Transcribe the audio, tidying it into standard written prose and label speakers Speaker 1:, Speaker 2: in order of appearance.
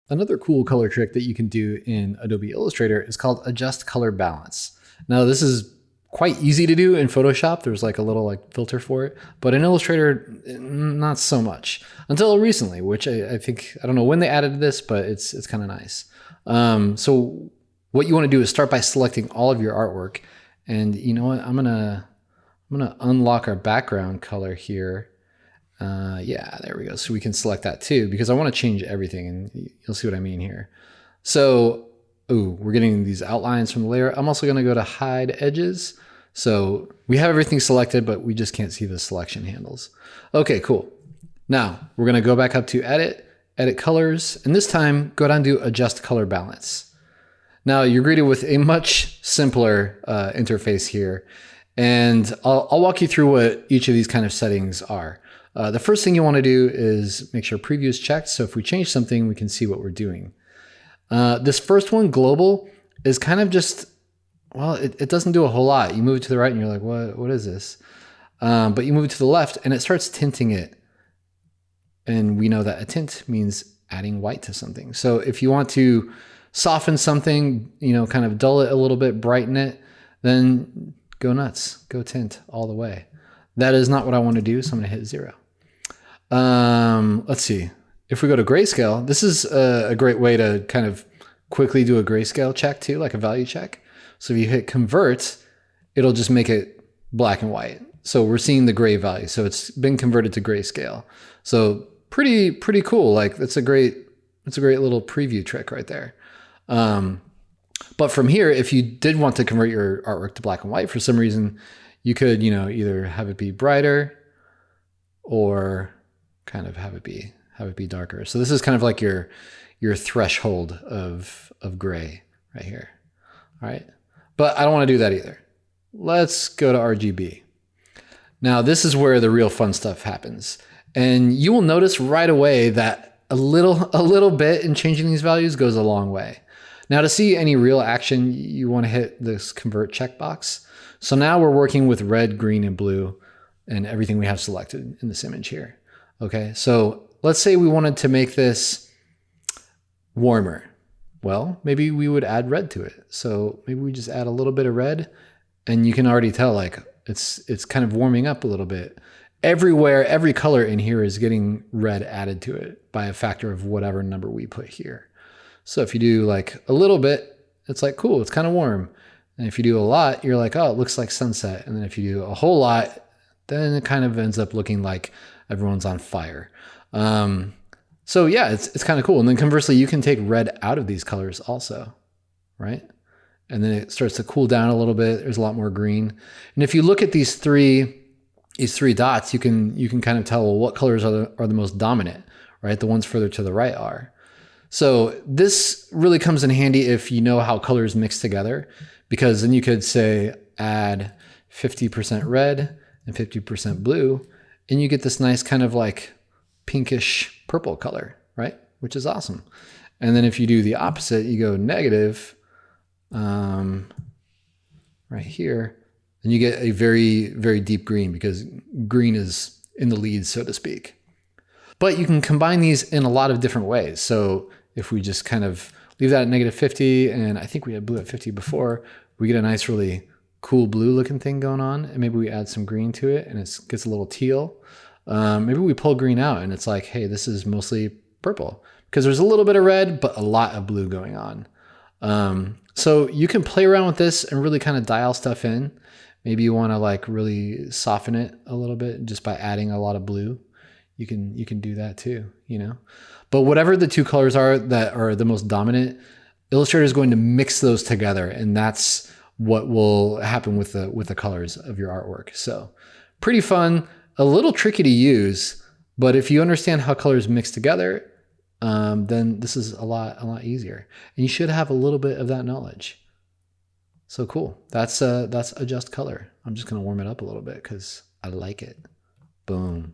Speaker 1: Another cool color trick that you can do in Adobe Illustrator is called adjust color balance. Now this is quite easy to do in Photoshop. There's like a little like filter for it, but in Illustrator, not so much until recently, which I think, I don't know when they added this, but it's kind of nice. So what you want to do is start by selecting all of your artwork. And you know what, I'm gonna unlock our background color here. Yeah, there we go. So we can select that too, because I want to change everything, and you'll see what I mean here. So, ooh, we're getting these outlines from the layer. I'm also going to go to hide edges. So we have everything selected, but we just can't see the selection handles. Okay, cool. Now we're going to go back up to edit colors, and this time go down to adjust color balance. Now you're greeted with a much simpler interface here, and I'll walk you through what each of these kind of settings are. The first thing you want to do is make sure preview is checked. So if we change something, we can see what we're doing. This first one, global, is kind of just, well, it doesn't do a whole lot. You move it to the right and you're like, what is this? But you move it to the left and it starts tinting it. And we know that a tint means adding white to something. So if you want to soften something, you know, kind of dull it a little bit, brighten it, then go nuts, go tint all the way. That is not what I want to do, so I'm going to hit 0. Let's see. If we go to grayscale, this is a great way to kind of quickly do a grayscale check too, like a value check. So if you hit convert, it'll just make it black and white. So we're seeing the gray value. So it's been converted to grayscale. So pretty cool. Like that's a great little preview trick right there. But from here, if you did want to convert your artwork to black and white for some reason, you could, you know, either have it be brighter or kind of have it be darker. So this is kind of like your threshold of gray right here. All right. But I don't want to do that either. Let's go to RGB. Now this is where the real fun stuff happens. And you will notice right away that a little bit in changing these values goes a long way. Now to see any real action, you want to hit this convert checkbox. So now we're working with red, green, and blue and everything we have selected in this image here. Okay, so let's say we wanted to make this warmer. Well, maybe we would add red to it. So maybe we just add a little bit of red, and you can already tell like it's kind of warming up a little bit. Everywhere, every color in here is getting red added to it by a factor of whatever number we put here. So if you do like a little bit, it's like, cool, it's kind of warm. And if you do a lot, you're like, oh, it looks like sunset. And then if you do a whole lot, then it kind of ends up looking like everyone's on fire. So yeah, it's kind of cool. And then conversely, you can take red out of these colors also, right? And then it starts to cool down a little bit. There's a lot more green. And if you look at these three dots, you can kind of tell, well, what colors are the most dominant, right? The ones further to the right are. So this really comes in handy if you know how colors mix together, because then you could say add 50% red and 50% blue, and you get this nice kind of like pinkish purple color, right? Which is awesome. And then if you do the opposite, you go negative right here, and you get a very, very deep green, because green is in the lead, so to speak. But you can combine these in a lot of different ways. So if we just kind of leave that at -50, and I think we had blue at 50 before, we get a nice, really cool blue looking thing going on. And maybe we add some green to it and it gets a little teal. Maybe we pull green out and it's like, hey, this is mostly purple, because there's a little bit of red, but a lot of blue going on. So you can play around with this and really kind of dial stuff in. Maybe you want to like really soften it a little bit just by adding a lot of blue. You can do that too, you know. But whatever the two colors are that are the most dominant, Illustrator is going to mix those together, and that's what will happen with the colors of your artwork. So pretty fun, a little tricky to use, but if you understand how colors mix together, then this is a lot easier. And you should have a little bit of that knowledge. So cool. That's adjust color. I'm just gonna warm it up a little bit because I like it. Boom.